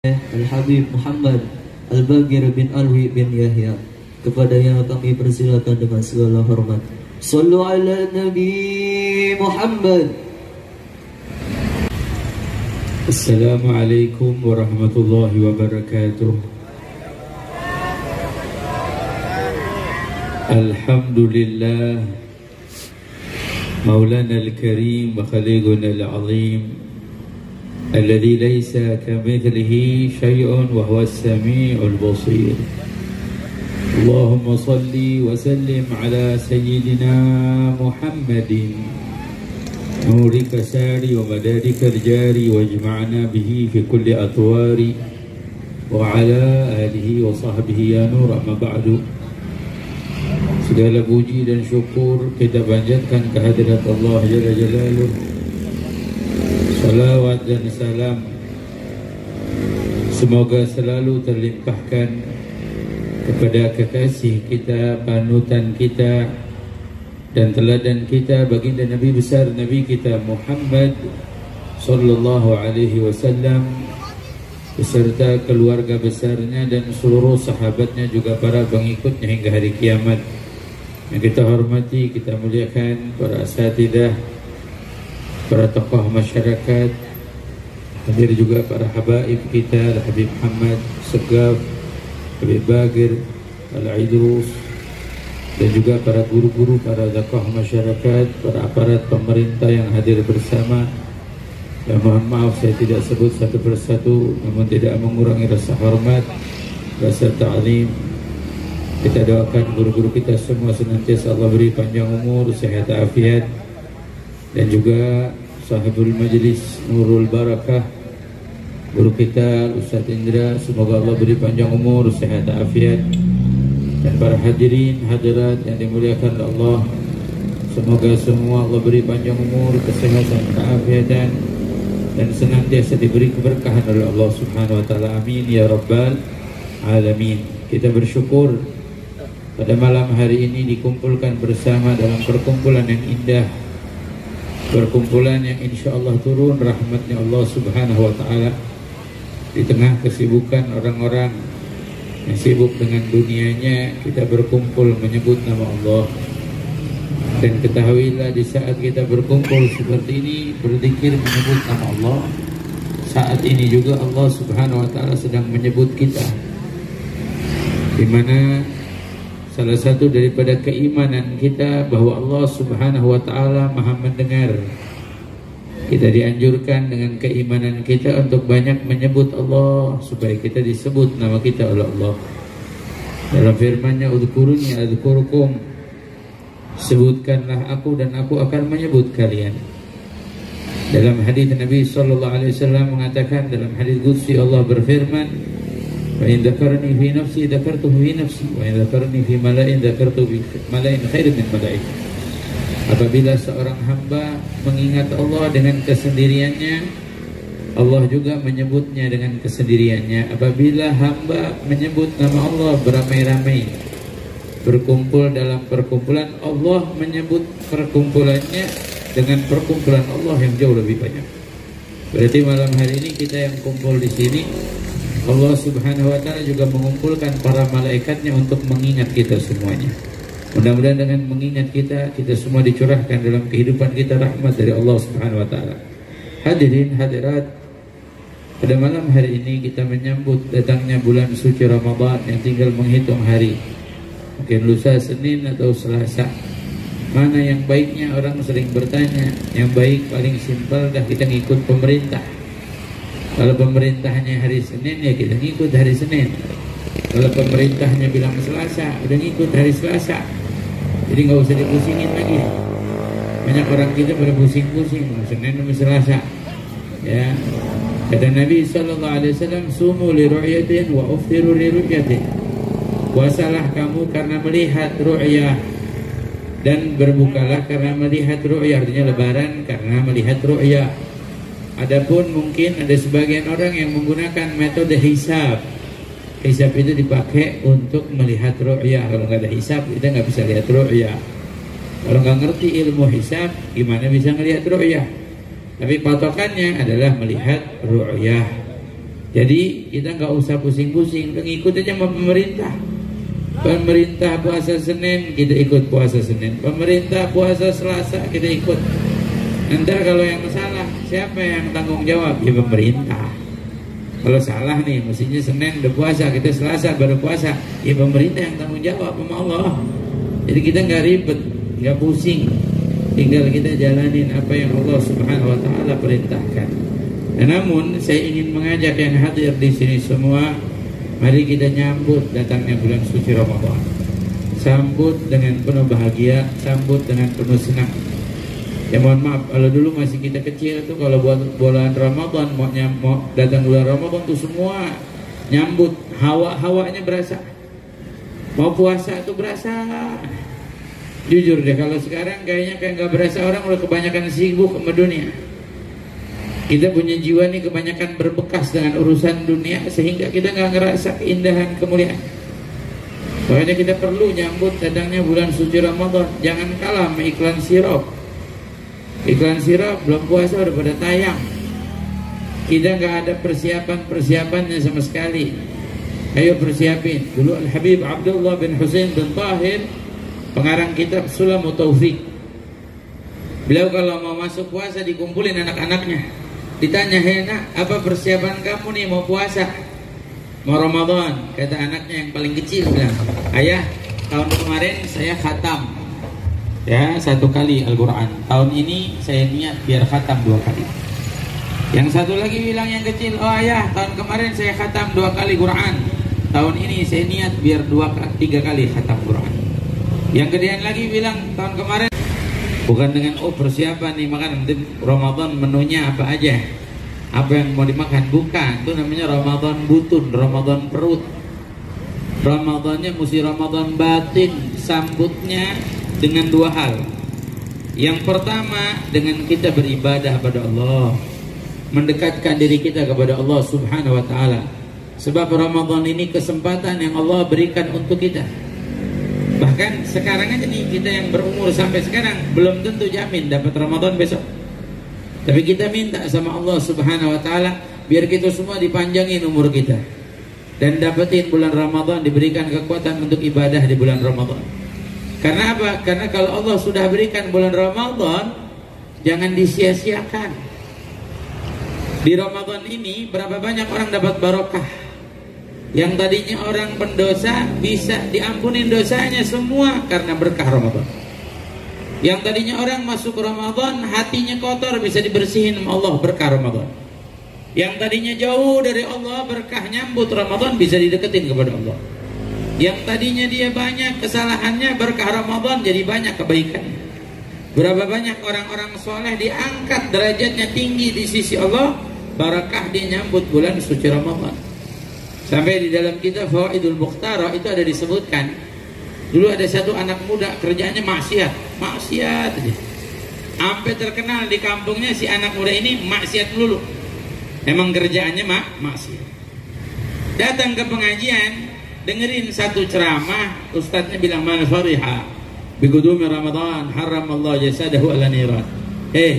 Al-Habib Muhammad Al-Bagir bin Alwi bin Yahya, kepadanya kami persilakan dengan segala hormat. Sallu ala Nabi Muhammad. Assalamualaikum warahmatullahi wabarakatuh. Alhamdulillah Maulana al-Karim wa Khaliquna al-Azim الذي ليس كمثله شيء وهو السميع البصير. اللهم صل وسلم على سيدنا محمد نورك ساري ومدادك الجاري واجمعنا به في كل أطوار وعلى آله وصحبه يا نور. أما بعد, segala puji dan syukur kita panjatkan kehadirat Allah Jalla Jalaluh. Salawat dan salam semoga selalu terlimpahkan kepada kekasih kita, panutan kita dan teladan kita, baginda Nabi besar Nabi kita Muhammad sallallahu alaihi wasallam beserta keluarga besarnya dan seluruh sahabatnya, juga para pengikutnya hingga hari kiamat. Yang kita hormati, kita muliakan para asatidah, para tokoh masyarakat, hadir juga para habaib kita, Habib Muhammad Segaf, Habib Bagir, Al-Idrus, dan juga para guru-guru, para tokoh masyarakat, para aparat pemerintah yang hadir bersama. Dan mohon maaf saya tidak sebut satu persatu, namun tidak mengurangi rasa hormat, rasa ta'lim. Kita doakan guru-guru kita semua senantiasa Allah beri panjang umur, sehat afiat, dan juga sahibul majlis Nurul Barakah, guru kita Ustaz Indra, semoga Allah beri panjang umur, sehat afiat, dan para hadirin hadirat yang dimuliakan Allah, semoga semua Allah beri panjang umur, kesehatan, keafiatan, dan senantiasa diberi keberkahan oleh Allah Subhanahu wa taala. Amin ya rabbal alamin. Kita bersyukur pada malam hari ini dikumpulkan bersama dalam perkumpulan yang indah, perkumpulan yang insya Allah turun rahmatnya Allah Subhanahu wa ta'ala di tengah kesibukan orang-orang yang sibuk dengan dunianya. Kita berkumpul menyebut nama Allah, dan ketahuilah di saat kita berkumpul seperti ini berzikir menyebut nama Allah, saat ini juga Allah Subhanahu wa ta'ala sedang menyebut kita, di mana salah satu daripada keimanan kita bahwa Allah Subhanahu wa ta'ala maha mendengar. Kita dianjurkan dengan keimanan kita untuk banyak menyebut Allah, supaya kita disebut nama kita oleh Allah. Dalam firman-Nya, udhkuruni adhkurkum, sebutkanlah aku dan aku akan menyebut kalian. Dalam hadis Nabi sallallahu alaihi wasallam mengatakan, dalam hadis qudsi Allah berfirman, wa in dzakarani fi nafsi dzakartuhu fi nafsi wa in dzakarani fi mala'in dzakartuhu fi mala'in khairin min mala'in. Apabila seorang hamba mengingat Allah dengan kesendiriannya, Allah juga menyebutnya dengan kesendiriannya. Apabila hamba menyebut nama Allah beramai-ramai, berkumpul dalam perkumpulan, Allah menyebut perkumpulannya dengan perkumpulan Allah yang jauh lebih banyak. Berarti malam hari ini kita yang kumpul di sini, Allah Subhanahu wa ta'ala juga mengumpulkan para malaikatnya untuk mengingat kita semuanya. Mudah-mudahan dengan mengingat kita, kita semua dicurahkan dalam kehidupan kita rahmat dari Allah Subhanahu wa ta'ala. Hadirin hadirat, pada malam hari ini kita menyambut datangnya bulan suci Ramadan yang tinggal menghitung hari. Mungkin lusa Senin atau Selasa. Mana yang baiknya, orang sering bertanya. Yang baik paling simpel dah kita ngikut pemerintah. Kalau pemerintahnya hari Senin, ya kita ngikut hari Senin. Kalau pemerintahnya bilang Selasa, udah ngikut hari Selasa. Jadi nggak usah dipusingin lagi. Banyak orang kita pada pusing-pusing Senin sama Selasa. Ya, kata Nabi sallallahu alaihi wasallam, sumu li ru'yatin wa uftiru li ru'yatin. Puasalah kamu karena melihat ru'yah, dan berbukalah karena melihat ru'yah. Artinya lebaran karena melihat ru'yah. Adapun mungkin ada sebagian orang yang menggunakan metode hisab. Hisab itu dipakai untuk melihat ru'yah. Kalau nggak ada hisab, kita nggak bisa lihat ru'yah. Kalau nggak ngerti ilmu hisab, gimana bisa ngelihat ru'yah? Tapi patokannya adalah melihat ru'yah. Jadi kita nggak usah pusing-pusing, ngikut aja sama pemerintah. Pemerintah puasa Senin, kita ikut puasa Senin. Pemerintah puasa Selasa, kita ikut. Ntar kalau yang salah, siapa yang tanggung jawab? Ya pemerintah. Kalau salah nih, mestinya Senin udah puasa, kita Selasa baru puasa, ya pemerintah yang tanggung jawab sama Allah. Jadi kita nggak ribet, nggak pusing, tinggal kita jalanin apa yang Allah Subhanahu Wa Taala perintahkan. Namun saya ingin mengajak yang hadir di sini semua, mari kita nyambut datangnya bulan suci Ramadan. Sambut dengan penuh bahagia, sambut dengan penuh senang. Ya mohon maaf, kalau dulu masih kita kecil tuh, kalau buat bulan Ramadan mau datang bulan Ramadan tuh semua nyambut, hawanya berasa. Mau puasa tuh berasa. Jujur deh, kalau sekarang kayaknya kayak nggak berasa, orang udah kebanyakan sibuk sama dunia. Kita punya jiwa nih kebanyakan berbekas dengan urusan dunia, sehingga kita nggak ngerasa keindahan kemuliaan. Makanya kita perlu nyambut datangnya bulan suci Ramadan. Jangan kalah sama iklan sirop. Iklan sirop belum puasa udah pada tayang. Kita nggak ada persiapannya sama sekali. Ayo persiapin. Dulu Al-Habib Abdullah bin Husain bin Tahir, pengarang kitab Sulamut Taufik, beliau kalau mau masuk puasa dikumpulin anak-anaknya, ditanya, "Hei nak, apa persiapan kamu nih mau puasa? Mau Ramadan?" Kata anaknya yang paling kecil bilang, "Ayah, tahun kemarin saya khatam ya 1 kali Al-Quran. Tahun ini saya niat biar khatam 2 kali." Yang satu lagi bilang yang kecil, "Oh ayah, tahun kemarin saya khatam 2 kali Quran. Tahun ini saya niat biar 3 kali khatam Quran." Yang gedean lagi bilang, "Tahun kemarin..." Bukan dengan persiapan nih makan nanti Ramadan menunya apa aja, apa yang mau dimakan, bukan. Itu namanya Ramadan butun, Ramadan perut. Ramadannya mesti Ramadan batin. Sambutnya dengan 2 hal. Yang pertama, dengan kita beribadah pada Allah, mendekatkan diri kita kepada Allah Subhanahu Wa Taala. Sebab Ramadan ini kesempatan yang Allah berikan untuk kita. Bahkan sekarang aja nih, kita yang berumur sampai sekarang belum tentu jamin dapat Ramadan besok. Tapi kita minta sama Allah Subhanahu Wa Taala biar kita semua dipanjangin umur kita dan dapetin bulan Ramadan, diberikan kekuatan untuk ibadah di bulan Ramadan. Karena apa? Karena kalau Allah sudah berikan bulan Ramadan, jangan disia-siakan. Di Ramadan ini berapa banyak orang dapat barokah. Yang tadinya orang pendosa bisa diampunin dosanya semua karena berkah Ramadan. Yang tadinya orang masuk Ramadan hatinya kotor bisa dibersihin sama Allah berkah Ramadan. Yang tadinya jauh dari Allah berkah nyambut Ramadan bisa dideketin kepada Allah. Yang tadinya dia banyak kesalahannya berkah Ramadan jadi banyak kebaikannya. Berapa banyak orang-orang soleh diangkat derajatnya tinggi di sisi Allah, barakah dia nyambut bulan suci Ramadan. Sampai di dalam kitab Fawaidul Mukhtarah itu ada disebutkan, dulu ada satu anak muda kerjanya maksiat aja. Sampai terkenal di kampungnya si anak muda ini maksiat melulu. Emang kerjaannya maksiat. Datang ke pengajian, dengerin satu ceramah, ustadznya bilang, "Man fariha bi qudumi Ramadan haramallahu jasadahu ala niran."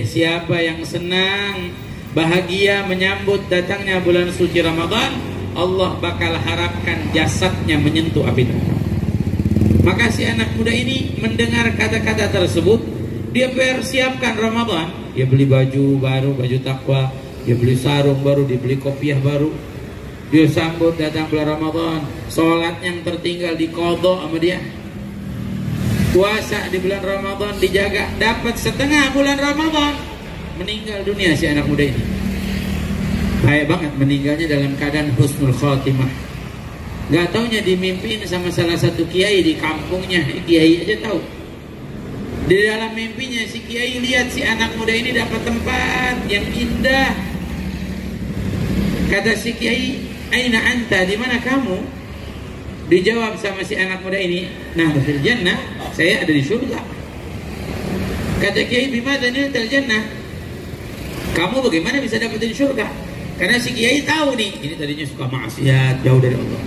Siapa yang senang, bahagia menyambut datangnya bulan suci Ramadan, Allah bakal harapkan jasadnya menyentuh api neraka. Maka si anak muda ini mendengar kata-kata tersebut, dia persiapkan Ramadan. Dia beli baju baru, baju takwa, dia beli sarung baru, dia beli kopiah baru. Dia sambut datang bulan Ramadan. Sholat yang tertinggal diqadha sama dia. Puasa di bulan Ramadan dijaga. Dapat setengah bulan Ramadan, meninggal dunia si anak muda ini. Baik banget meninggalnya dalam keadaan husnul khatimah. Gak taunya dimimpiin sama salah satu kiai di kampungnya. Kiai aja tahu. Di dalam mimpinya si kiai lihat si anak muda ini dapat tempat yang indah. Kata si kiai, "Aina anta?" Di mana kamu? Dijawab sama si anak muda ini, "Nah, fil jannah." Saya ada di surga. Kata kiai, "Bimana niltal jannah?" Kamu bagaimana bisa dapetin surga? Karena si kiai tahu nih, ini tadinya suka maksiat, jauh dari Allah.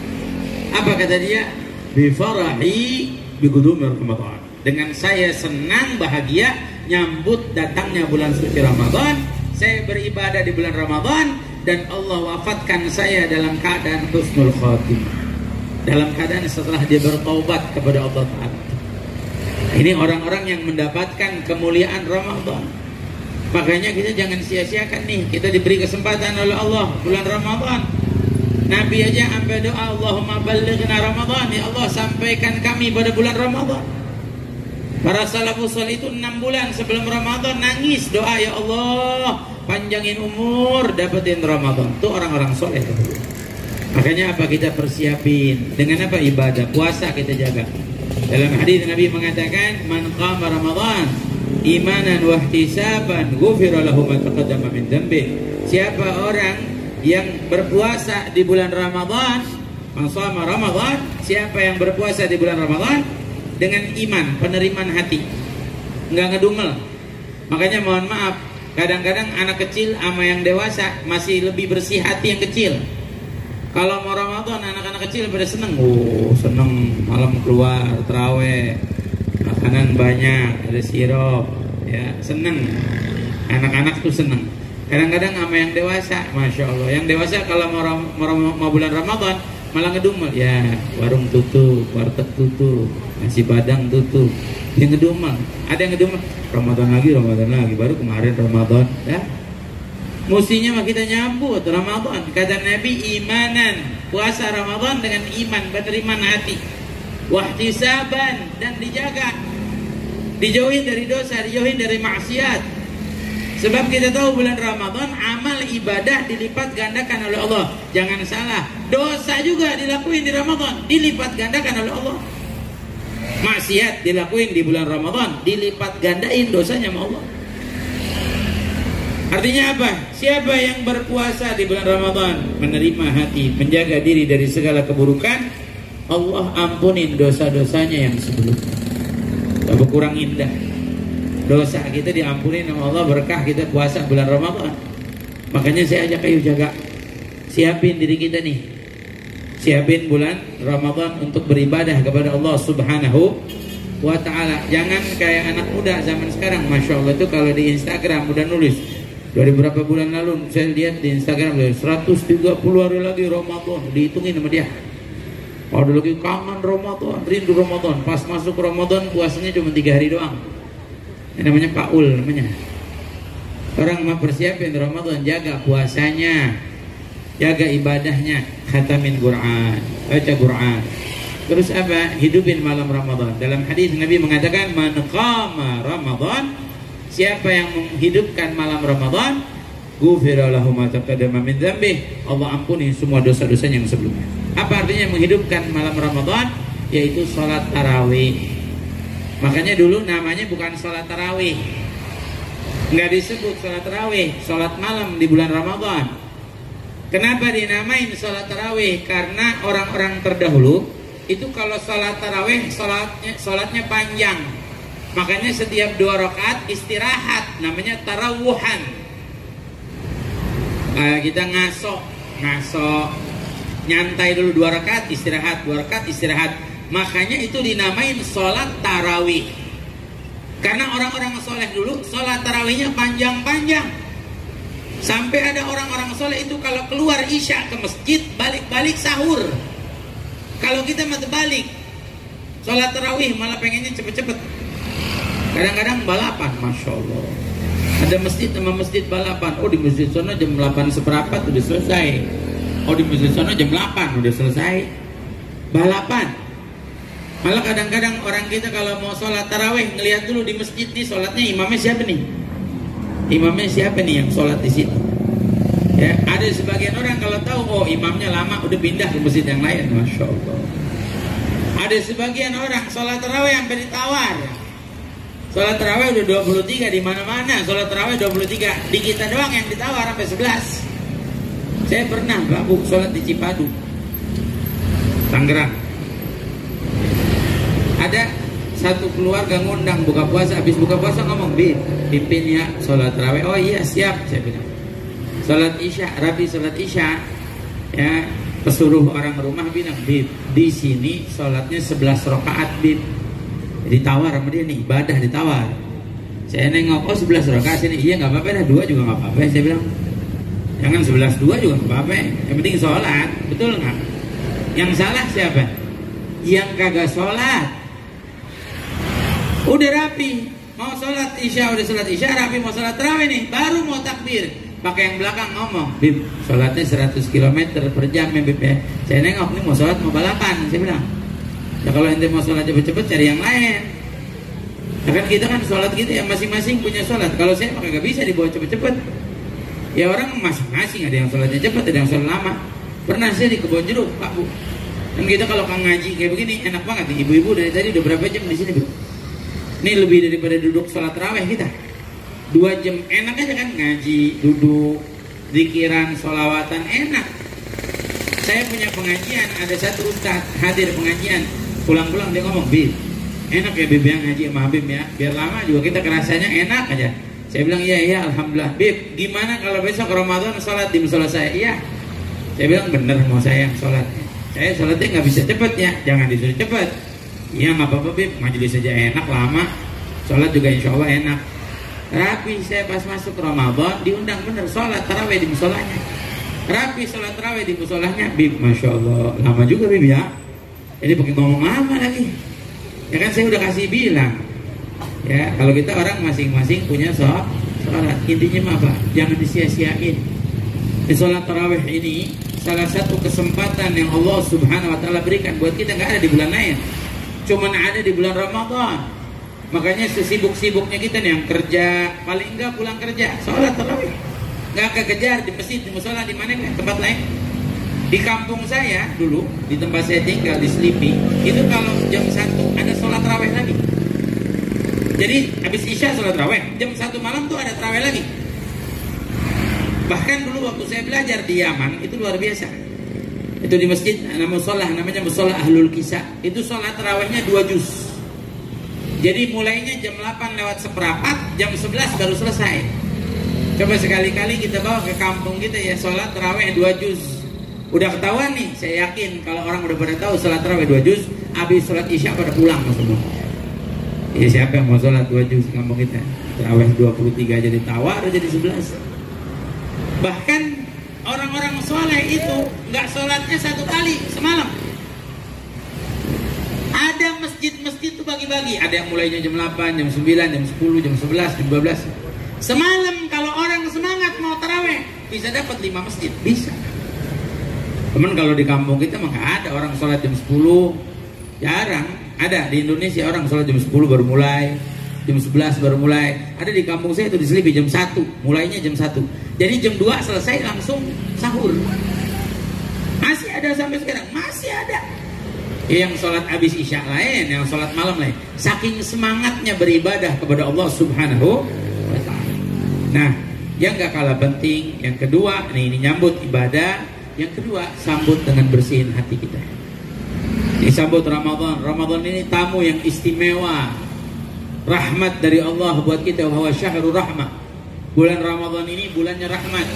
Apa kata dia? "Bi farahi bi qudumi Ramadan." Dengan saya senang bahagia nyambut datangnya bulan suci Ramadan, saya beribadah di bulan Ramadan dan Allah wafatkan saya dalam keadaan husnul khatimah, dalam keadaan setelah dia bertaubat kepada Allah Ta'ala. Ini orang-orang yang mendapatkan kemuliaan Ramadan. Makanya kita jangan sia-siakan nih, kita diberi kesempatan oleh Allah bulan Ramadan. Nabi aja sampai doa, Allahumma ballighna Ramadan, ya Allah sampaikan kami pada bulan Ramadan. Para salafus salih itu 6 bulan sebelum Ramadan nangis doa, ya Allah panjangin umur dapetin Ramadan. Itu orang-orang soleh. Makanya apa kita persiapin? Dengan apa? Ibadah, puasa kita jaga. Dalam hadis Nabi mengatakan, man qama Ramadan imanan wa ihtisaban ghufira lahu ma taqaddama min dhanbi. Siapa orang yang berpuasa di bulan Ramadan, man shama Ramadan, siapa yang berpuasa di bulan Ramadan dengan iman, penerimaan hati, nggak ngedumel. Makanya mohon maaf, kadang-kadang anak kecil sama yang dewasa masih lebih bersih hati yang kecil. Kalau mau Ramadan, anak-anak kecil pada seneng, seneng malam keluar tarawih, makanan banyak, ada sirup, ya seneng. Anak-anak tuh seneng. Kadang-kadang sama yang dewasa, masya Allah, yang dewasa kalau mau bulan Ramadan malah ngedumel, ya warung tutup, warteg tutup, nasi padang tutup, yang ngedumel. Ada yang ngedumel, Ramadan lagi, baru kemarin Ramadan, ya. Mestinya mah kita nyambut Ramadan. Kata Nabi, imanan, puasa Ramadan dengan iman, penerimaan hati, wahtisaban, dan dijaga, dijauhin dari dosa, dijauhin dari maksiat. Sebab kita tahu bulan Ramadan amal ibadah dilipat gandakan oleh Allah. Jangan salah, dosa juga dilakuin di Ramadan, dilipat gandakan oleh Allah. Maksiat dilakuin di bulan Ramadan, dilipat gandain dosanya sama Allah. Artinya apa? Siapa yang berpuasa di bulan Ramadan, menerima hati, menjaga diri dari segala keburukan, Allah ampunin dosa-dosanya yang sebelumnya. Tak berkurang indah. Dosa kita diampunin sama Allah, berkah kita puasa bulan Ramadan. Makanya saya ajak, ayo jaga, siapin diri kita nih, siapin bulan Ramadan untuk beribadah kepada Allah Subhanahu wa Ta'ala. Jangan kayak anak muda zaman sekarang, masya Allah, itu kalau di Instagram udah nulis dari berapa bulan lalu, saya lihat di Instagram 130 hari lagi Ramadan, dihitungin sama dia. Ada lagi kangen Ramadan, rindu Ramadan. Pas masuk Ramadan puasanya cuma 3 hari doang. Ini namanya Paul namanya. Orang mau persiapin Ramadan, jaga puasanya, jaga ibadahnya, khatamin Quran, baca Quran. Terus apa? Hidupin malam Ramadan. Dalam hadis Nabi mengatakan, man qama Ramadan, siapa yang menghidupkan malam Ramadan, ghufira lahu ma taqaddama min dzambi, Allah ampuni semua dosa-dosanya yang sebelumnya. Apa artinya menghidupkan malam Ramadan? Yaitu salat tarawih. Makanya dulu namanya bukan sholat tarawih, nggak disebut sholat tarawih, sholat malam di bulan Ramadan. Kenapa dinamain sholat tarawih? Karena orang-orang terdahulu itu kalau sholat tarawih sholatnya panjang. Makanya setiap 2 rakaat istirahat, namanya tarawuhan. Kita ngaso, nyantai dulu 2 rakaat istirahat, 2 rakaat istirahat. Makanya itu dinamain sholat tarawih. Karena orang-orang soleh dulu sholat tarawihnya panjang-panjang. Sampai ada orang-orang soleh itu kalau keluar isya ke masjid, balik-balik sahur. Kalau kita mah terbalik, sholat tarawih malah pengennya cepet-cepet. Kadang-kadang balapan, masya Allah. Ada masjid sama masjid balapan. Oh di masjid sana jam 8 seperempat udah selesai. Oh di masjid sana jam 8 udah selesai. Balapan. Malah kadang-kadang orang kita kalau mau sholat tarawih ngelihat dulu di masjid nih sholatnya imamnya siapa nih? Imamnya siapa nih yang sholat di situ? Ya, ada sebagian orang kalau tahu oh imamnya lama udah pindah ke masjid yang lain, masya Allah. Ada sebagian orang sholat tarawih sampai ditawar. Sholat tarawih udah 23 di mana-mana, sholat tarawih 23 di kita doang yang ditawar sampai 11. Saya pernah Pak sholat di Cipadu, Tangerang. Ada satu keluarga ngundang buka puasa, habis buka puasa ngomong, pimpin ya sholat tarawih. Oh iya siap, saya bilang. Sholat isya, Rabi sholat isya, ya pesuruh orang rumah bilang, di sini sholatnya 11 rakaat, ditawar sama dia nih, ibadah ditawar. Saya nengok, oh 11 rakaat sini, iya nggak apa-apa, dah 2 juga nggak apa-apa, saya bilang. Jangan 11.2 juga nggak apa-apa. Yang penting sholat, betul nggak? Yang salah siapa? Yang kagak sholat. Udah rapi, mau sholat isya, udah sholat isya, rapi mau sholat tarawih nih, baru mau takbir. Pakai yang belakang ngomong, Bib, sholatnya 100 km per jam ya Bib ya. Saya nengok, nih mau sholat mau balapan. Saya bilang, ya kalau ente mau sholat cepet-cepet cari yang lain. Ya kan kita kan sholat gitu ya, masing-masing punya sholat. Kalau saya maka gak bisa dibawa cepet-cepet. Ya orang masing-masing, ada yang sholatnya cepet, ada yang sholat lama. Pernah saya di Kebon Jeruk, Pak Bu. Dan kita kalau kan ngaji kayak begini enak banget nih. Ibu-ibu dari tadi udah berapa jam di sini Bu? Ini lebih daripada duduk sholat tarawih kita. 2 jam enak aja kan, ngaji, duduk, zikiran, sholawatan, enak. Saya punya pengajian, ada satu ustaz hadir pengajian, pulang-pulang dia ngomong, Bib, enak ya Bib yang ngaji sama Habib ya, biar lama juga kita kerasanya enak aja. Saya bilang iya alhamdulillah. Bib, gimana kalau besok Ramadan sholat di musola saya? Iya. Saya bilang bener mau saya yang sholat. Saya sholatnya nggak bisa cepet ya, jangan disuruh cepet. Iya nggak apa-apa Bib, majelis saja enak lama, sholat juga insya Allah enak. Rapi saya pas masuk Ramadan diundang bener sholat tarawih di musolanya. Rapi sholat tarawih di musolanya, Bib, masya Allah lama juga Bib ya. Jadi pakai ngomong lama lagi. Ya kan saya udah kasih bilang. Ya kalau kita orang masing-masing punya sholat. Intinya apa? Jangan disia-siain. Di sholat tarawih ini salah satu kesempatan yang Allah Subhanahu Wa Taala berikan buat kita, nggak ada di bulan lain. Cuman ada di bulan Ramadan. Makanya sesibuk-sibuknya kita nih yang kerja, paling enggak pulang kerja sholat tarawih, nggak kekejar di masjid, di musola, di mana tempat lain. Di kampung saya dulu, di tempat saya tinggal di Selipi, itu kalau jam 1 ada sholat tarawih lagi. Jadi habis isya sholat tarawih, jam 1 malam tuh ada tarawih lagi. Bahkan dulu waktu saya belajar di Yaman itu luar biasa. Itu di masjid namanya musola Ahlul Kisah. Itu sholat tarawihnya 2 juz. Jadi mulainya jam 8:08, jam 11 baru selesai. Coba sekali-kali kita bawa ke kampung kita ya, sholat tarawih 2 juz. Udah ketahuan nih, saya yakin kalau orang udah pada tahu sholat tarawih 2 juz, habis sholat isya pada pulang semua. Ya siapa yang mau sholat 2 juz di kampung kita? Tarawih 23 jadi tawar jadi 11. Bahkan orang-orang soleh itu nggak sholatnya 1 kali semalam. Ada masjid-masjid itu bagi-bagi. Ada yang mulainya jam 8, jam 9, jam 10, jam 11, jam 12. Semalam kalau orang semangat mau taraweh bisa dapat 5 masjid, bisa. Teman kalau di kampung kita mah nggak ada orang sholat jam 10, jarang. Ada di Indonesia orang sholat jam 10 baru mulai, jam 11 baru mulai. Ada di kampung saya itu di Selipi jam 1, mulainya jam 1. Jadi jam 2 selesai langsung sahur. Masih ada sampai sekarang, masih ada. Yang sholat habis isya lain, yang sholat malam lain. Saking semangatnya beribadah kepada Allah Subhanahu wa Ta'ala. Nah, yang gak kalah penting, yang kedua, ini nyambut ibadah. Yang kedua, sambut dengan bersihin hati kita. Ini sambut Ramadan. Ramadan ini tamu yang istimewa. Rahmat dari Allah buat kita. Wa syahrul rahmah. Bulan Ramadan ini bulannya rahmat.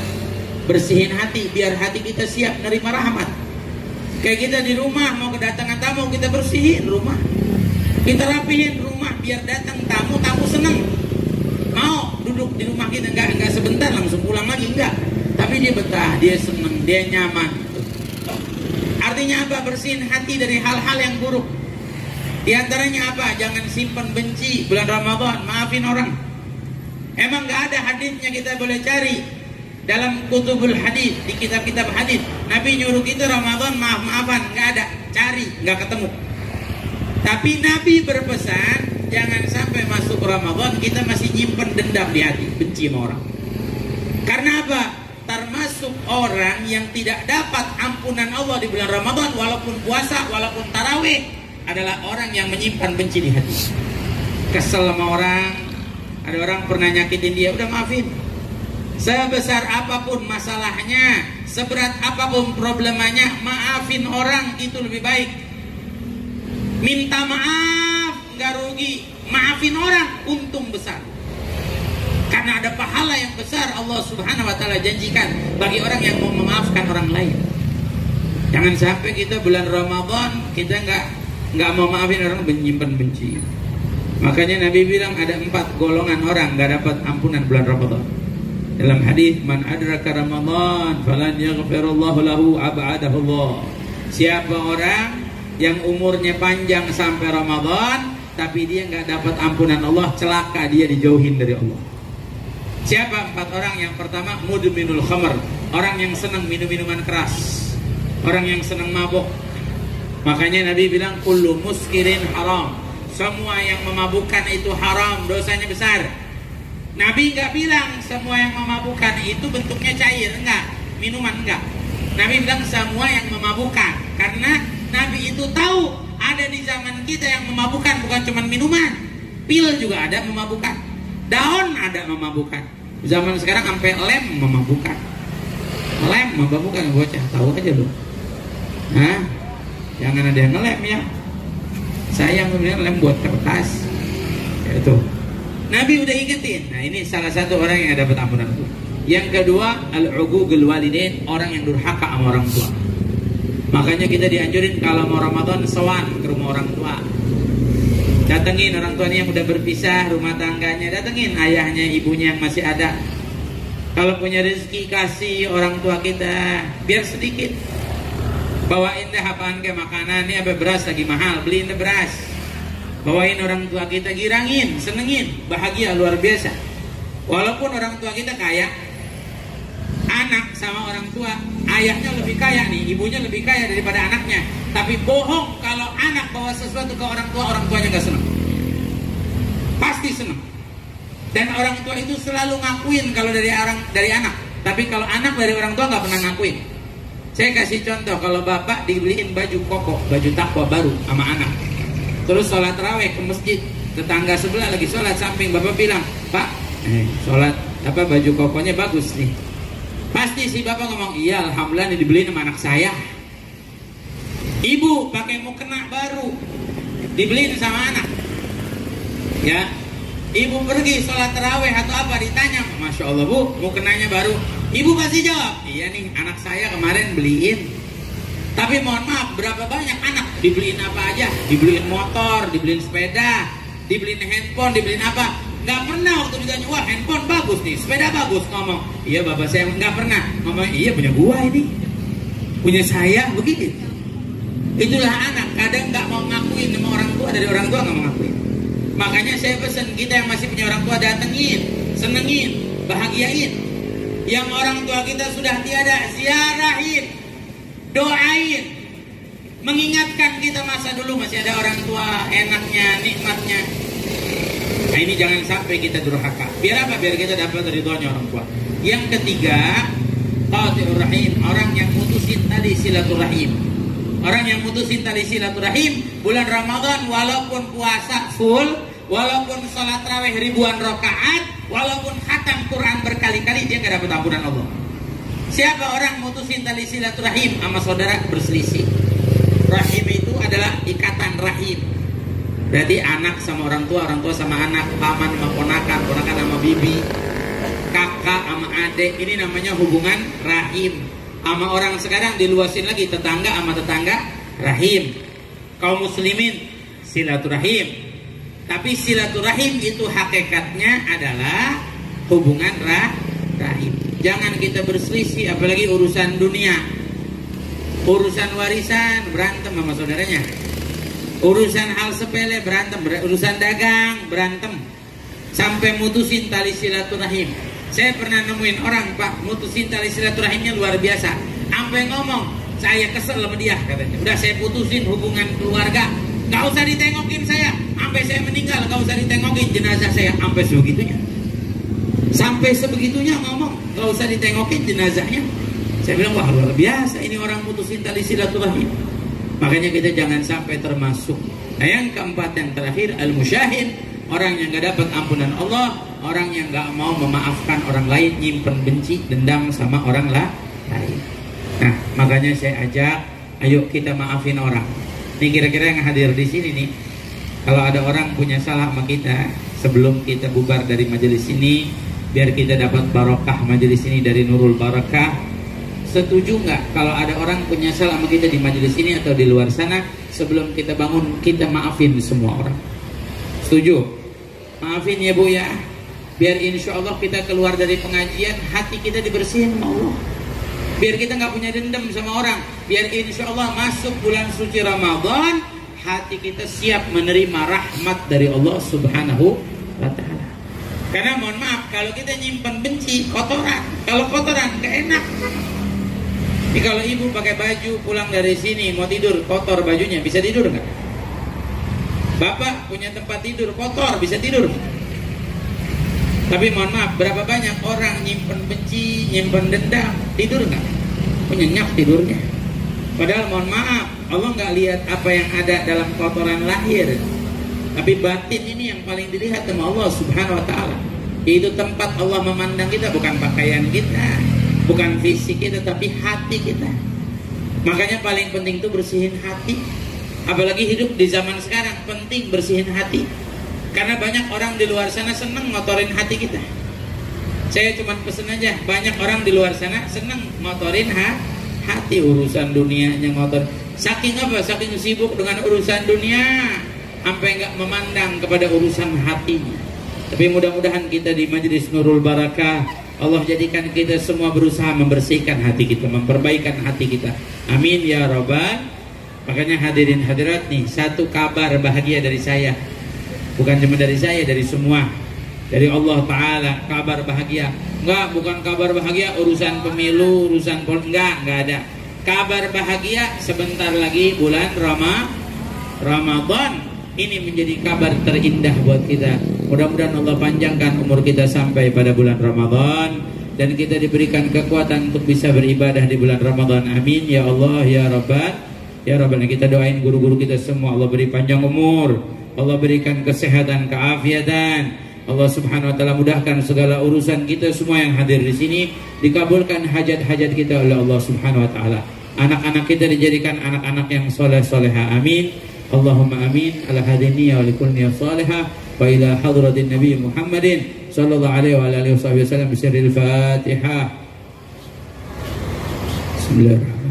Bersihin hati biar hati kita siap menerima rahmat. Kayak kita di rumah mau kedatangan tamu, kita bersihin rumah, kita rapihin rumah biar datang tamu seneng. Mau duduk di rumah kita nggak sebentar langsung pulang lagi, enggak. Tapi dia betah, dia seneng, dia nyaman. Artinya apa? Bersihin hati dari hal-hal yang buruk. Di antaranya apa? Jangan simpan benci bulan Ramadan, maafin orang. Emang nggak ada hadisnya kita boleh cari. Dalam kutubul hadis, di kitab-kitab hadis, Nabi nyuruh kita Ramadan maaf-maafan, nggak ada, cari, nggak ketemu. Tapi Nabi berpesan, jangan sampai masuk Ramadan kita masih nyimpen dendam di hati, benci sama orang. Karena apa? Termasuk orang yang tidak dapat ampunan Allah di bulan Ramadan, walaupun puasa, walaupun tarawih, adalah orang yang menyimpan benci di hati. Kesel sama orang, ada orang pernah nyakitin dia, udah maafin. Sebesar apapun masalahnya, seberat apapun problemanya, maafin orang itu lebih baik. Minta maaf nggak rugi, maafin orang untung besar. Karena ada pahala yang besar Allah Subhanahu Wa Taala janjikan bagi orang yang mau memaafkan orang lain. Jangan sampai kita bulan Ramadan kita nggak mau maafin orang, menyimpan benci. Makanya Nabi bilang ada 4 golongan orang nggak dapat ampunan bulan Ramadan. Dalam hadis, man adraka Ramadan falan yaghfirullahu lahu ab'adahullah. Siapa orang yang umurnya panjang sampai Ramadan tapi dia nggak dapat ampunan Allah, celaka, dia dijauhin dari Allah. Siapa 4 orang? Yang pertama, mudminul khamr, orang yang senang minum-minuman keras, orang yang senang mabuk. Makanya Nabi bilang kullu muskirin haram, semua yang memabukkan itu haram, dosanya besar. Nabi nggak bilang semua yang memabukkan itu bentuknya cair, enggak, minuman enggak. Nabi bilang semua yang memabukkan, karena Nabi itu tahu ada di zaman kita yang memabukkan, bukan cuma minuman, pil juga ada memabukkan, daun ada memabukkan. Zaman sekarang sampai lem memabukkan, lem memabukkan, bocah tahu aja loh. Hah? Jangan ada yang ngelem ya. Saya kemudian lem buat kertas, itu. Nabi udah ingetin. Nah, ini salah satu orang yang dapat ampunan Allah. Yang kedua, al-uququl walidain, orang yang durhaka sama orang tua. Makanya kita dianjurin kalau mau Ramadan sowan ke rumah orang tua. Datengin orang tuanya yang udah berpisah, rumah tangganya, datengin ayahnya, ibunya yang masih ada. Kalau punya rezeki kasih orang tua kita, biar sedikit. Bawain deh apaan ke makanan, ini apa beras lagi mahal, beliin deh beras. Bawain orang tua kita, girangin, senengin, bahagia luar biasa. Walaupun orang tua kita kaya, anak sama orang tua, ayahnya lebih kaya nih, ibunya lebih kaya daripada anaknya. Tapi bohong kalau anak bawa sesuatu ke orang tuanya nggak senang. Pasti senang. Dan orang tua itu selalu ngakuin kalau dari anak. Tapi kalau anak dari orang tua nggak pernah ngakuin. Saya kasih contoh, kalau bapak dibeliin baju koko, baju takwa baru sama anak. Terus sholat raweh ke masjid, tetangga sebelah lagi sholat samping, bapak bilang, Pak, sholat apa baju kokonya bagus nih. Pasti si bapak ngomong, iya alhamdulillah ini dibeliin sama anak saya. Ibu pakai mukena baru, dibeliin sama anak. Ya, ibu pergi sholat taraweh atau apa, ditanya, Masya Allah bu, mukenanya baru. Ibu pasti jawab, iya nih anak saya kemarin beliin. Tapi mohon maaf, berapa banyak anak dibeliin apa aja? Dibeliin motor, dibeliin sepeda, dibeliin handphone, dibeliin apa? Nggak pernah waktu ditanya, wah handphone bagus nih, sepeda bagus, ngomong, iya bapak saya nggak pernah. Ngomong, iya punya gua ini, punya saya, begitu. Itulah anak, kadang nggak mau ngakuin sama orang tua, dari orang tua nggak mau ngakuin. Makanya saya pesan kita yang masih punya orang tua, datengin, senengin, bahagiain. Yang orang tua kita sudah tiada, ziarahin, doain, mengingatkan kita masa dulu masih ada orang tua, enaknya, nikmatnya. Nah ini jangan sampai kita durhaka. Biar apa? Biar kita dapat ridhonya orang tua. Yang ketiga, qati'ur rahim, orang yang mutusin tali silaturahim. Orang yang mutusin tali silaturahim, bulan Ramadan walaupun puasa full, walaupun sholat raweh ribuan rakaat, walaupun khatam Quran berkali-kali, dia gak dapat ampunan Allah. Siapa orang mutusin tali silaturahim sama saudara berselisih? Rahim itu adalah ikatan rahim. Berarti anak sama orang tua sama anak, paman sama ponakan, ponakan sama bibi, kakak sama adik. Ini namanya hubungan rahim. Sama orang sekarang diluasin lagi, tetangga sama tetangga, rahim. Kaum muslimin, silaturahim. Tapi silaturahim itu hakikatnya adalah hubungan rahim. Jangan kita berselisih, apalagi urusan dunia. Urusan warisan, berantem sama saudaranya. Urusan hal sepele, berantem. Urusan dagang, berantem. Sampai mutusin tali silaturahim. Saya pernah nemuin orang, Pak, mutusin tali silaturahimnya luar biasa. Sampai ngomong, saya kesel sama dia, katanya. Udah saya putusin hubungan keluarga, gak usah ditengokin saya. Sampai saya meninggal, gak usah ditengokin jenazah saya. Sampai sebegitunya. Sampai sebegitunya ngomong, gak usah ditengokin jenazahnya. Saya bilang, wah luar biasa ini orang mutusin tali silaturahim. Makanya kita jangan sampai termasuk. Nah yang keempat, yang terakhir, al-musyahid, orang yang gak dapat ampunan Allah, orang yang gak mau memaafkan orang lain, nyimpen benci, dendam sama orang lain. Nah makanya saya ajak, ayo kita maafin orang. Ini kira-kira yang hadir di sini nih, kalau ada orang punya salah sama kita, sebelum kita bubar dari majelis ini, biar kita dapat barokah majelis ini dari Nurul Barakah. Setuju nggak kalau ada orang punya salah sama kita di majelis ini atau di luar sana, sebelum kita bangun kita maafin semua orang? Setuju? Maafin ya Bu ya. Biar insya Allah kita keluar dari pengajian, hati kita dibersihin sama Allah. Biar kita nggak punya dendam sama orang. Biar insya Allah masuk bulan suci Ramadan, hati kita siap menerima rahmat dari Allah Subhanahu wa Ta'ala. Karena mohon maaf, kalau kita nyimpan benci, kotoran. Kalau kotoran gak enak. Jadi kalau ibu pakai baju pulang dari sini mau tidur, kotor bajunya, bisa tidur nggak? Bapak punya tempat tidur kotor, bisa tidur? Tapi mohon maaf, berapa banyak orang nyimpen benci, nyimpen dendam, tidur nggak? Nyenyak tidurnya. Padahal mohon maaf, Allah nggak lihat apa yang ada dalam kotoran lahir, tapi batin ini yang paling dilihat sama Allah Subhanahu Wa Taala. Yaitu tempat Allah memandang kita, bukan pakaian kita, bukan fisik kita, tapi hati kita. Makanya paling penting itu bersihin hati. Apalagi hidup di zaman sekarang, penting bersihin hati. Karena banyak orang di luar sana seneng ngotorin hati kita. Saya cuma pesen aja, banyak orang di luar sana seneng ngotorin hati. Urusan dunianya ngotor. Saking apa? Saking sibuk dengan urusan dunia, sampai nggak memandang kepada urusan hatinya. Tapi mudah-mudahan kita di Majelis Nurul Barakah, Allah jadikan kita semua berusaha membersihkan hati kita, memperbaikan hati kita. Amin ya Rabbal. Makanya hadirin hadirat nih, satu kabar bahagia dari saya. Bukan cuma dari saya, dari semua. Dari Allah Ta'ala, kabar bahagia. Enggak, bukan kabar bahagia urusan pemilu, urusan enggak ada. Kabar bahagia sebentar lagi bulan Ramadan. Ini menjadi kabar terindah buat kita. Mudah-mudahan Allah panjangkan umur kita sampai pada bulan Ramadan, dan kita diberikan kekuatan untuk bisa beribadah di bulan Ramadan. Amin ya Allah ya Rabbal. Ya Rabbal, kita doain guru-guru kita semua, Allah beri panjang umur, Allah berikan kesehatan, keafiatan. Allah Subhanahu wa Ta'ala mudahkan segala urusan kita semua yang hadir di sini, dikabulkan hajat-hajat kita oleh Allah Subhanahu wa Ta'ala. Anak-anak kita dijadikan anak-anak yang soleh-soleha. Amin. Allahumma amin. Ala hadiniya wa likulniya salihah wa ila hadratin Nabi Muhammadin sallallahu alaihi wa alihi wasallam bisirril Fatihah. Bismillahirrahmanirrahim.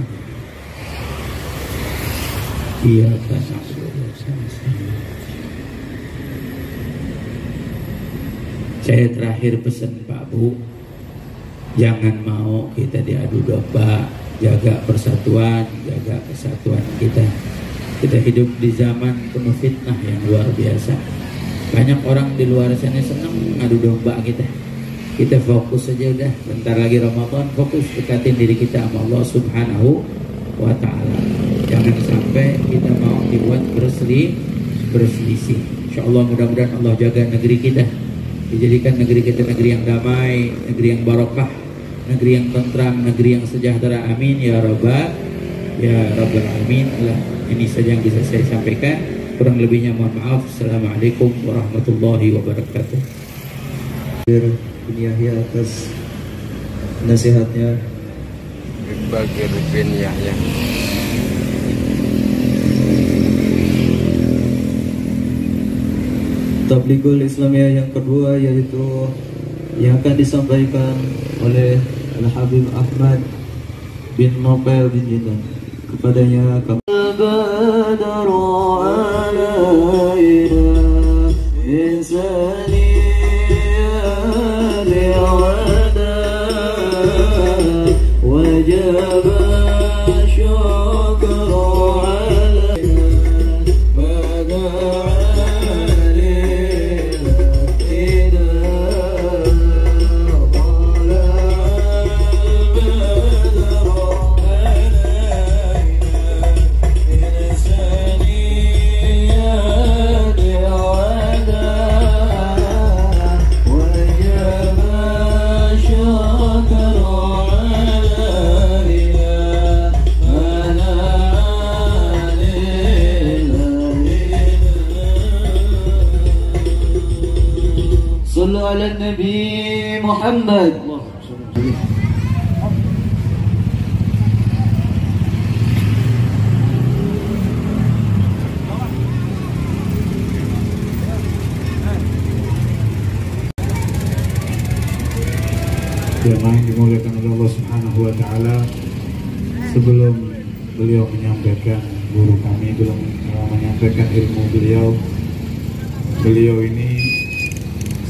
Iyyaka na'budu wa iyyaka nasta'in. Saya terakhir pesan Pak Bu, jangan mau kita diadu domba, jaga persatuan, jaga kesatuan kita. Kita hidup di zaman penuh fitnah yang luar biasa. Banyak orang di luar sana senang ngadu domba kita. Kita fokus saja udah, bentar lagi Ramadan, fokus dekatin diri kita sama Allah Subhanahu wa Ta'ala. Jangan sampai kita mau dibuat berselisih. Insyaallah mudah-mudahan Allah jaga negeri kita, dijadikan negeri kita negeri yang damai, negeri yang barokah, negeri yang tentram, negeri yang sejahtera. Amin ya Rabbal alamin. Ini saja yang bisa saya sampaikan, kurang lebihnya mohon maaf. Assalamualaikum warahmatullahi wabarakatuh. Bin Yahya atas nasihatnya. Bakir bin Yahya. Tablighul Islamiyah yang kedua, yaitu yang akan disampaikan oleh Al-Habib Ahmad bin Nopel bin Jinan. Kepadanya kami ala Nabi Muhammad. Jemaah yang dimuliakan oleh Allah Subhanahu wa Ta'ala, sebelum beliau menyampaikan, guru kami belum menyampaikan ilmu beliau ini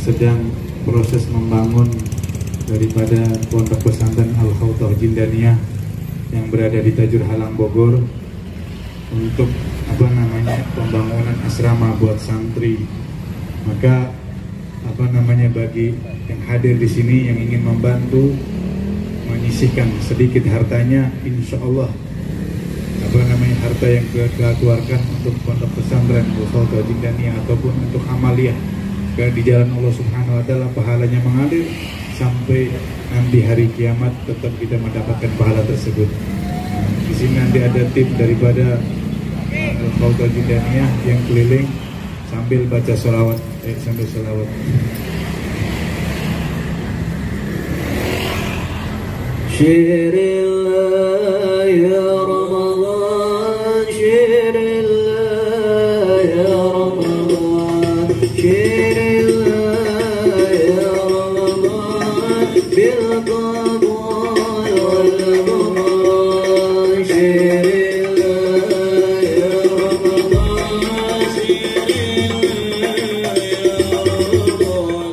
sedang proses membangun daripada pondok pesantren Al-Khawthah Jindaniyah yang berada di Tajur Halang Bogor untuk pembangunan asrama buat santri. Maka bagi yang hadir di sini yang ingin membantu menyisihkan sedikit hartanya, insya Allah harta yang kita keluarkan untuk pondok pesantren Al-Khawthah Jindaniyah ataupun untuk amaliyah di jalan Allah Subhanahu wa taala, pahalanya mengalir sampai nanti hari kiamat tetap kita mendapatkan pahala tersebut. Di sini nanti ada tim daripada Al-Khawthah Jindaniyah yang keliling sambil baca sholawat, sambil sholawat. Syirillah ya Ramadan, Syirillah ya Ramadan, Syirillah ya Ramadan, bil qabul wal ghufran, Syirillah ya Ramadan, Syirillah ya Ramadan,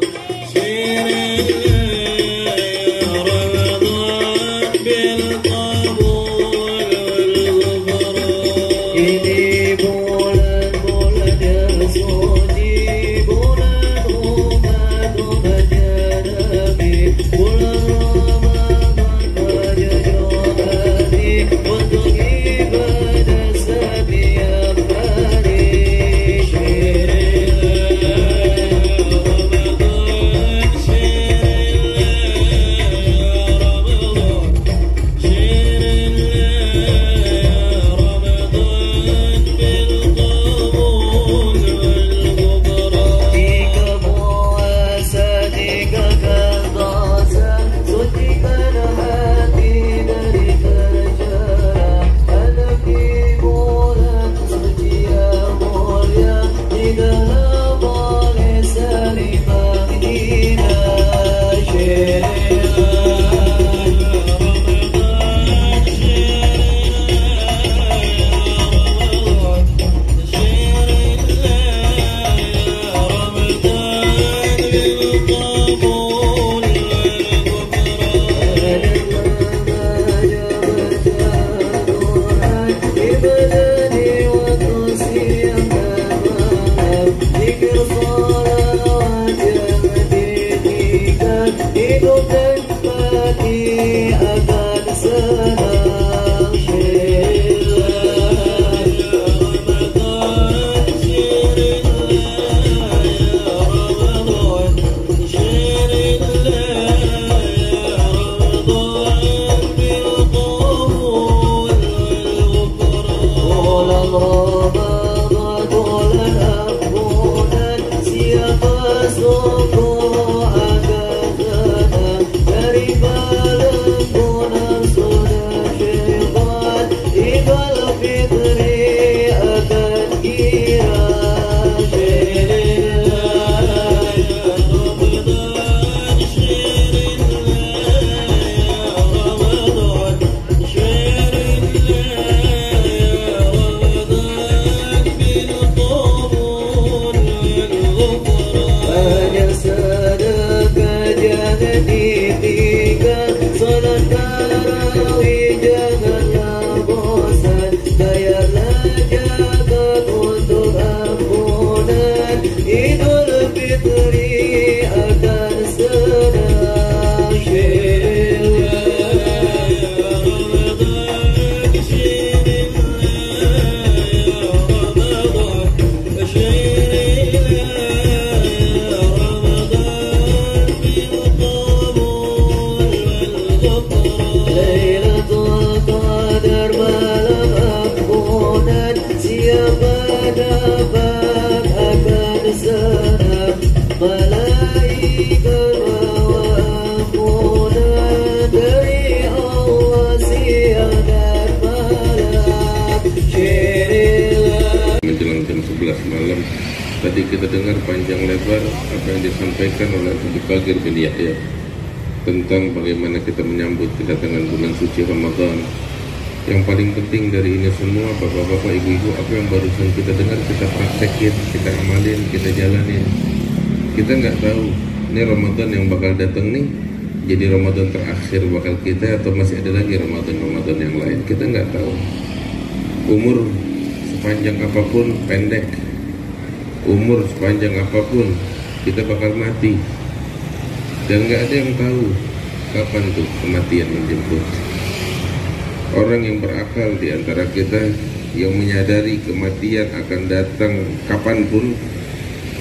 Tadi kita dengar panjang lebar apa yang disampaikan oleh Habib Bagir bin Yahya tentang bagaimana kita menyambut kedatangan bulan suci Ramadan. Yang paling penting dari ini semua, bapak-bapak, ibu-ibu, apa yang barusan kita dengar kita praktekin, kita amalin, kita jalanin. Kita nggak tahu ini Ramadan yang bakal datang nih jadi Ramadan terakhir bakal kita, atau masih ada lagi Ramadan yang lain, kita nggak tahu. Umur sepanjang apapun pendek, umur sepanjang apapun kita bakal mati, dan nggak ada yang tahu kapan tuh kematian menjemput. Orang yang berakal di antara kita yang menyadari kematian akan datang kapanpun,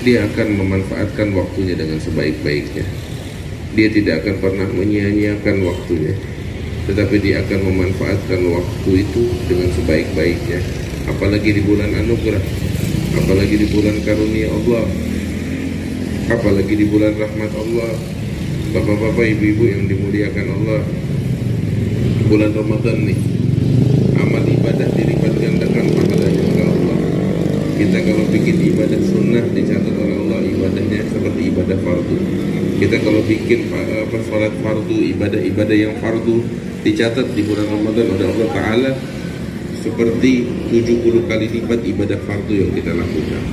dia akan memanfaatkan waktunya dengan sebaik-baiknya. Dia tidak akan pernah menyia-nyiakan waktunya, tetapi dia akan memanfaatkan waktu itu dengan sebaik-baiknya. Apalagi di bulan anugerah, apalagi di bulan karunia Allah, apalagi di bulan rahmat Allah. Bapak-bapak, ibu-ibu yang dimuliakan Allah, bulan Ramadan nih, amal ibadah dilipat gandakan pahalanya oleh Allah. Kita kalau bikin ibadah sunnah dicatat oleh Allah ibadahnya seperti ibadah fardu. Kita kalau bikin sholat fardu, ibadah-ibadah yang fardu dicatat di bulan Ramadan oleh Allah Ta'ala seperti 70 kali lipat ibadah fardu yang kita lakukan.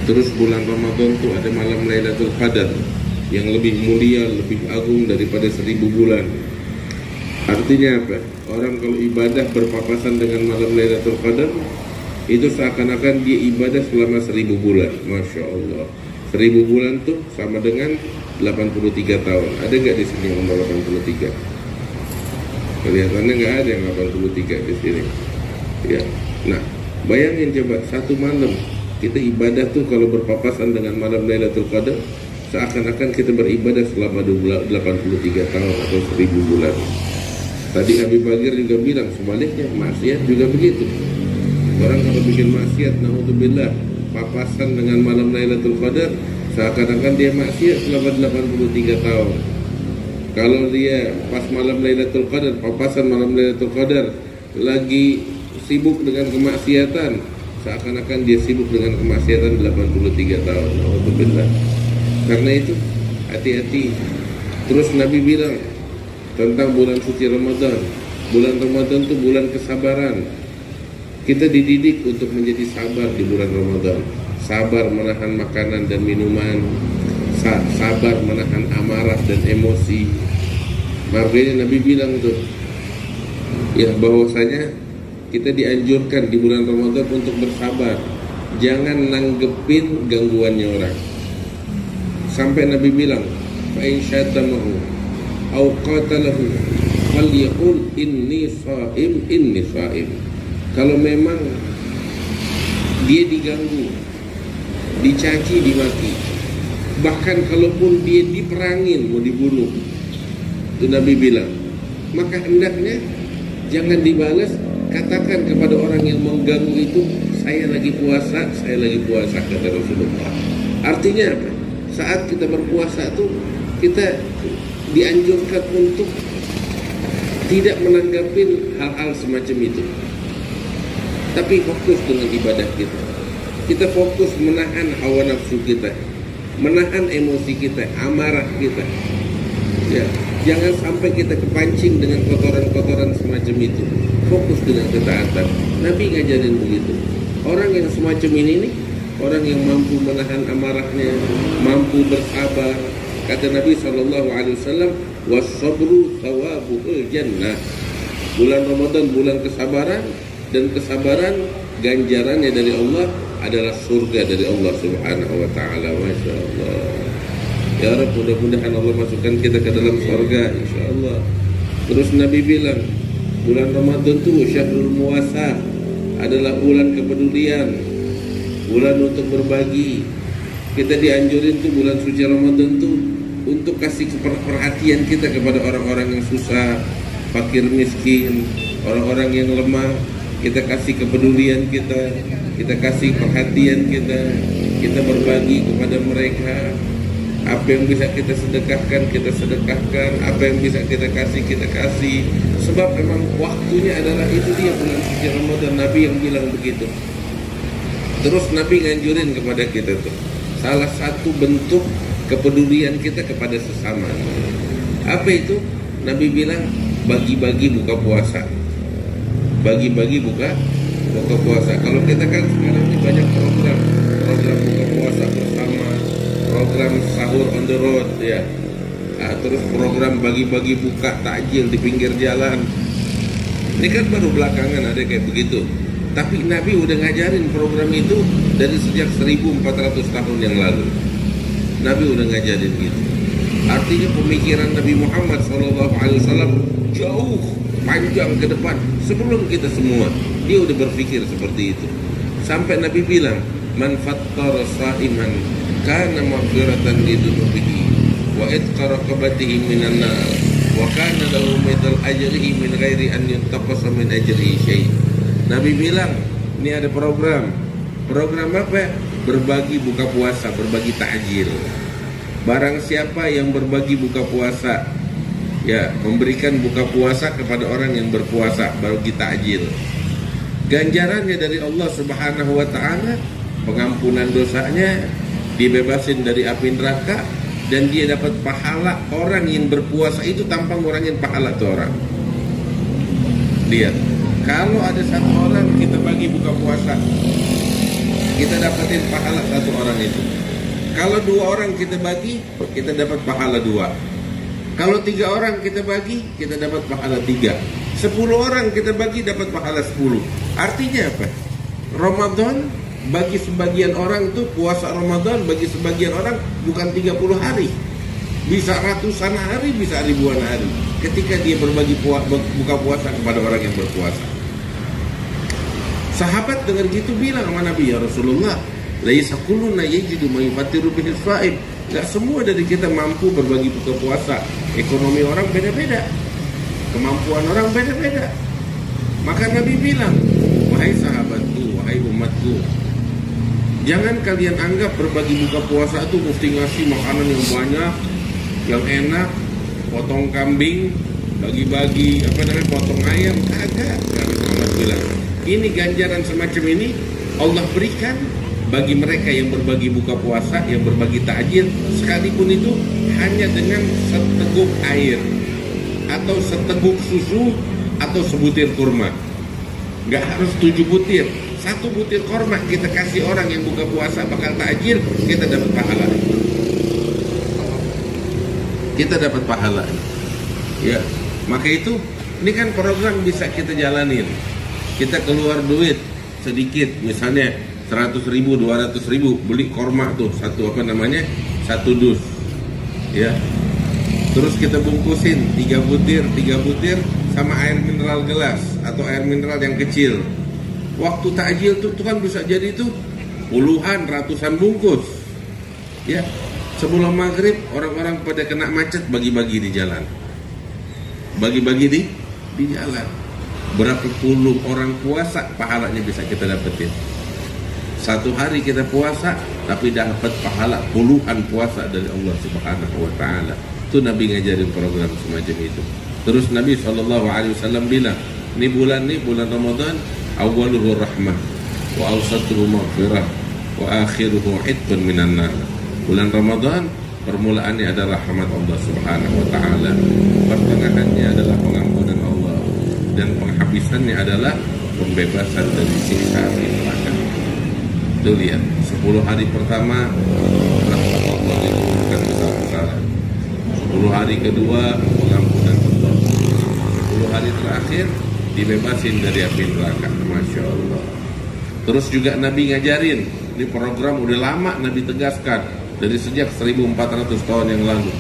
Terus bulan Ramadan tuh ada malam Lailatul Qadar yang lebih mulia, lebih agung daripada 1000 bulan. Artinya apa? Orang kalau ibadah berpapasan dengan malam Lailatul Qadar, itu seakan-akan dia ibadah selama 1000 bulan. Masya Allah, 1000 bulan tuh sama dengan 83 tahun. Ada nggak di sini yang umur 83? Kelihatannya nggak ada yang 83 di sini. Ya, nah bayangin coba satu malam kita ibadah tuh kalau berpapasan dengan malam Lailatul Qadar, seakan-akan kita beribadah selama 83 tahun atau 1000 bulan. Tadi Habib Bagir juga bilang sebaliknya, maksiat juga begitu. Orang kalau bikin maksiat, naudzubillah, papasan dengan malam Lailatul Qadar, seakan-akan dia maksiat selama 83 tahun. Kalau dia pas malam Lailatul Qadar, papasan malam Lailatul Qadar, lagi sibuk dengan kemaksiatan, seakan-akan dia sibuk dengan kemaksiatan 83 tahun. Naudzubillah. Karena itu hati-hati. Terus Nabi bilang tentang bulan suci Ramadan, bulan Ramadan itu bulan kesabaran. Kita dididik untuk menjadi sabar di bulan Ramadan. Sabar menahan makanan dan minuman, sabar menahan amarah dan emosi. Makanya Nabi bilang tuh, ya bahwasanya kita dianjurkan di bulan Ramadan untuk bersabar, jangan nanggepin gangguannya orang. Sampai Nabi bilang, fa in syatamahu aw qatalahu falyaqul inni shaim. Kalau memang dia diganggu, dicaci, dimaki, bahkan kalaupun dia diperangin, mau dibunuh, itu Nabi bilang, maka hendaknya jangan dibalas, katakan kepada orang yang mengganggu itu, saya lagi puasa, kata Rasulullah. Artinya apa? Saat kita berpuasa tuh kita dianjurkan untuk tidak menanggapi hal-hal semacam itu, tapi fokus dengan ibadah kita. Kita fokus menahan hawa nafsu kita, menahan emosi kita, amarah kita. Ya, jangan sampai kita kepancing dengan kotoran-kotoran semacam itu. Fokus dengan ketaatan. Nabi ngajarin begitu. Orang yang semacam ini nih, orang yang mampu menahan amarahnya, mampu bersabar. Kata Nabi SAW, was-sabru thawabuhul jannah. Bulan Ramadan bulan kesabaran, dan kesabaran ganjarannya dari Allah adalah surga dari Allah Subhanahu wa taala. Masya Allah. Ya Rabb, mudah-mudahan Allah masukkan kita ke dalam surga insyaallah. Terus Nabi bilang, bulan Ramadan itu syahrul muwasah, adalah bulan kepedulian, bulan untuk berbagi. Kita dianjurin tuh bulan suci Ramadan tuh untuk kasih perhatian kita kepada orang-orang yang susah, fakir miskin, orang-orang yang lemah. Kita kasih kepedulian kita kasih perhatian kita berbagi kepada mereka. Apa yang bisa kita sedekahkan, kita sedekahkan. Apa yang bisa kita kasih. Sebab memang waktunya adalah itu dia bulan suci Ramadan. Nabi yang bilang begitu. Terus Nabi nganjurin kepada kita tuh, salah satu bentuk kepedulian kita kepada sesama. Apa itu? Nabi bilang bagi-bagi buka puasa. Bagi-bagi buka puasa. Kalau kita kan sekarang ini banyak program buka puasa bersama, program sahur on the road ya. Terus program bagi-bagi buka takjil di pinggir jalan. Ini kan baru belakangan ada kayak begitu. Tapi Nabi udah ngajarin program itu dari sejak 1400 tahun yang lalu. Nabi udah ngajarin gitu. Artinya pemikiran Nabi Muhammad SAW jauh panjang ke depan sebelum kita semua. Dia udah berpikir seperti itu. Sampai Nabi bilang, "Man fattara sha'iman kana maghfiratan lidunubihi wa itqa raqabatihi minan nar wa kana lahu mithal ajrihi min ghairi an yuntaqasa min ajrihi syai'." Nabi bilang, ini ada program. Program apa? Berbagi buka puasa, berbagi takjil. Barang siapa yang berbagi buka puasa, ya, memberikan buka puasa kepada orang yang berpuasa, berbagi takjil, ganjarannya dari Allah Subhanahu wa taala, pengampunan dosanya, dibebasin dari api neraka, dan dia dapat pahala orang yang berpuasa itu tanpa ngurangin pahala tuh orang. Lihat, kalau ada satu orang kita bagi buka puasa, kita dapatin pahala satu orang itu. Kalau 2 orang kita bagi, kita dapat pahala 2. Kalau 3 orang kita bagi, kita dapat pahala 3. 10 orang kita bagi, dapat pahala 10. Artinya apa? Ramadan bagi sebagian orang itu, puasa Ramadan bagi sebagian orang bukan 30 hari. Bisa ratusan hari, bisa ribuan hari. Ketika dia berbagi buka puasa kepada orang yang berpuasa. Sahabat dengar gitu bilang sama Nabi, "Ya Rasulullah, laisa kulluna yajidu ma yufatiru bihi shaim." Enggak semua dari kita mampu berbagi buka puasa. Ekonomi orang beda-beda. Kemampuan orang beda-beda. Maka Nabi bilang, "Wahai sahabatku, wahai umatku, jangan kalian anggap berbagi buka puasa itu mesti ngasih makanan yang banyak, yang enak, potong kambing, bagi-bagi potong ayam." Kagak. Nabi Muhammad bilang, ini ganjaran semacam ini Allah berikan bagi mereka yang berbagi buka puasa, yang berbagi takjil, sekalipun itu hanya dengan seteguk air atau seteguk susu atau sebutir kurma. Gak harus 7 butir, 1 butir kurma kita kasih orang yang buka puasa bakal takjil, kita dapat pahala. Kita dapat pahala. Ya, maka itu ini kan program bisa kita jalanin. Kita keluar duit sedikit, misalnya 100.000, 200.000, beli korma tuh satu satu dus, ya. Terus kita bungkusin 3 butir sama air mineral gelas atau air mineral yang kecil. Waktu takjil tuh kan bisa jadi tuh puluhan, ratusan bungkus, ya. Sebelum maghrib orang-orang pada kena macet, bagi-bagi di jalan, bagi-bagi di jalan. Berapa puluh orang puasa pahalanya bisa kita dapetin. 1 hari kita puasa tapi dapat pahala puluhan puasa dari Allah Subhanahu wa taala. Itu Nabi ngajarin program semacam itu. Terus Nabi SAW bilang, ini bulan Ramadan, awwaluhu rahmah wa awsatuhu maghfirah wa akhiruhu itqun minan nar. Bulan Ramadan permulaannya adalah rahmat Allah Subhanahu wa taala, pertengahannya adalah pengampunan Allah, dan penghabisannya adalah pembebasan dari siksa neraka. Itu lihat, 10 hari pertama rahmat Allah diturunkan besar-besaran. 10 hari kedua pengampunan Allah. 10 hari terakhir dibebasin dari api neraka. Masya Allah. Terus juga Nabi ngajarin, ini program udah lama Nabi tegaskan dari sejak 1400 tahun yang lalu.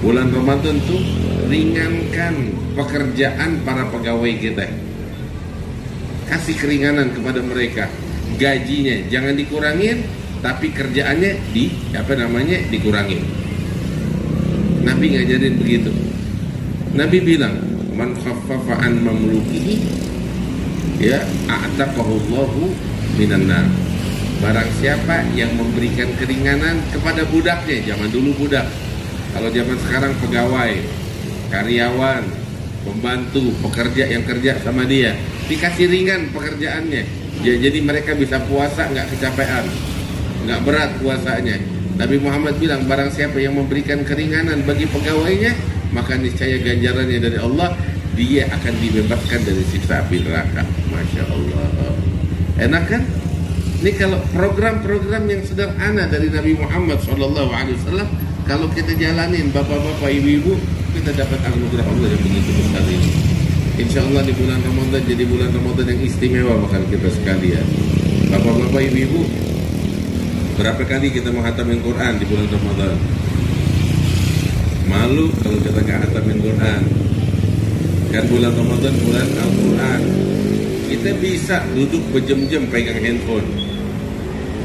Bulan Ramadan tuh ringankan pekerjaan para pegawai kita. Kasih keringanan kepada mereka. Gajinya jangan dikurangin, tapi kerjaannya dikurangin. Nabi ngajarin begitu. Nabi bilang, "Man khaffafa an mamlukihi, ya, a'taqahullahu minan nar." Barang siapa yang memberikan keringanan kepada budaknya, zaman dulu budak. Kalau zaman sekarang pegawai, karyawan, pembantu, pekerja yang kerja sama dia, dikasih ringan pekerjaannya. Jadi mereka bisa puasa nggak kecapean, nggak berat puasanya. Nabi Muhammad bilang, barang siapa yang memberikan keringanan bagi pegawainya, maka niscaya ganjarannya dari Allah, dia akan dibebaskan dari siksa api neraka. Masya Allah. Enak kan? Ini kalau program-program yang sederhana dari Nabi Muhammad SAW, kalau kita jalanin, bapak-bapak, ibu-ibu, kita dapat anugerah Allah yang begitu besar ini. Insya Allah di bulan Ramadan jadi bulan Ramadan yang istimewa bakal kita sekalian. Bapak-bapak, ibu-ibu, berapa kali kita menghatamin Quran di bulan Ramadan? Malu kalau kita nggak hatamin Quran. Kan bulan Ramadan bulan Al-Quran. Kita bisa duduk berjam-jam pegang handphone.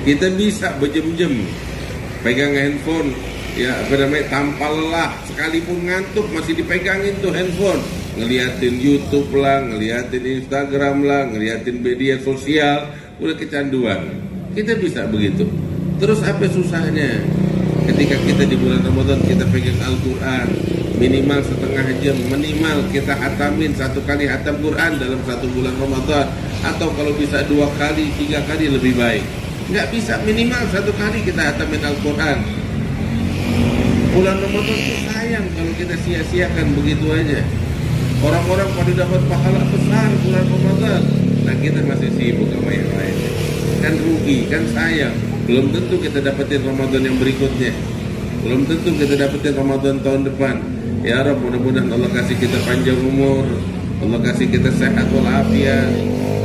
Kita bisa berjam-jam pegang handphone. Ya apa namanya, tanpa lelah. Sekalipun ngantuk masih dipegangin tuh handphone. Ngeliatin YouTube lah, ngeliatin Instagram lah, ngeliatin media sosial. Udah kecanduan. Kita bisa begitu. Terus apa susahnya? Ketika kita di bulan Ramadan kita pegang Al-Quran minimal setengah jam, minimal kita hatamin 1 kali hatam Quran dalam 1 bulan Ramadan, atau kalau bisa 2 kali, 3 kali lebih baik. Nggak bisa minimal 1 kali kita hatamin Al-Quran. Bulan Ramadan itu sayang kalau kita sia-siakan begitu aja. Orang-orang pada dapat pahala besar bulan Ramadan, nah kita masih sibuk sama yang lain. Kan rugi, kan sayang. Belum tentu kita dapetin Ramadan yang berikutnya. Belum tentu kita dapetin Ramadan tahun depan. Ya Rabb, mudah-mudahan Allah kasih kita panjang umur, Allah kasih kita sehat walafiat,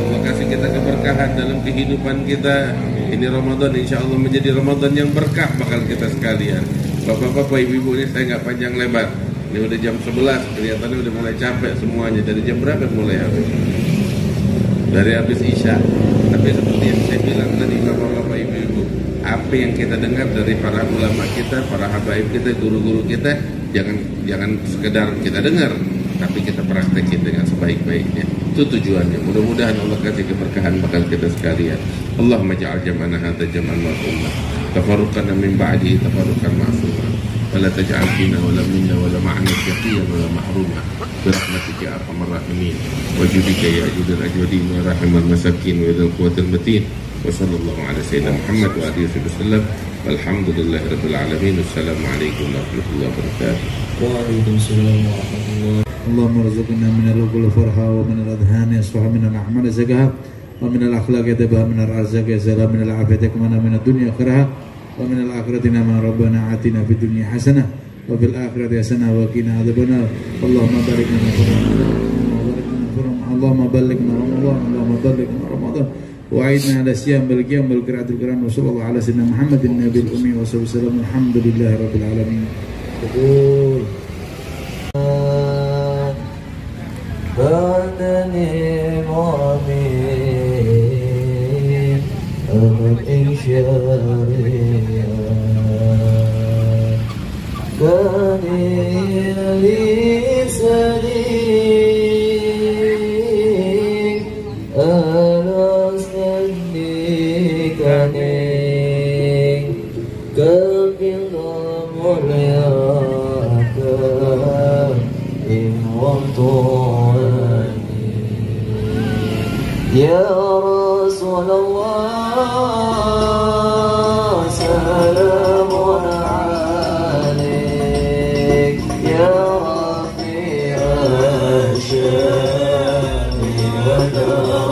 Allah kasih kita keberkahan dalam kehidupan kita. Ini Ramadan insya Allah menjadi Ramadan yang berkah bakal kita sekalian. Bapak-bapak, ibu-ibu, ini saya nggak panjang lebar. Ini udah jam 11, kelihatannya udah mulai capek semuanya. Dari jam berapa mulai habis? Dari habis Isya. Tapi seperti yang saya bilang tadi, bapak-bapak, ibu-ibu, apa yang kita dengar dari para ulama kita, para habaib kita, guru-guru kita, jangan sekedar kita dengar, tapi kita praktekin dengan sebaik-baiknya. Itu tujuannya. Mudah-mudahan Allah kasih keberkahan bakal kita sekalian. Allahumma ja'al jam'ana hadza jam'an marhumah, tafarruqana min ba'dihi tafarruqan ma'suma, wa la taj'al fina wa la minna wa la ma'na shaqiyan wa la mahruma, bi rahmatika ya arhamar rahimin, wa judika ya ajudal ajwadin wa rahimar masakin wa dzal quwwatil matin. Wa sallallahu ala sayyidina Muhammad wa alihi wasallam. Walhamdulillahirabbil alamin. Assalamualaikum warahmatullahi wabarakatuh. Waalaikumsalam warahmatullahi. اللهم ارزقنا من القلوب فرحا ومن الاذهان يصفح من الاعمال زكاها ومن الاخلاق يدبها من الرزق يزال من العافيه كما من الدنيا خيرها ومن الاخره ما ربنا آتنا في الدنيا حسنه وفي الاخره حسنه وقنا عذاب النار. اللهم بارك لنا اللهم بلغنا رمضان اللهم بلغنا رمضان وعيدنا على الصيام بالقيام بالقراءة القرآن وصلى الله على سيدنا محمد النبي الأمي وصحبه وسلم. الحمد لله رب العالمين. بدني معبين أمد إنشاريا كاني لي سليم أنا سنديكني كبيرا ملياك إن وطعني يا رسول الله سلام عليك يا رفيع الشام ودار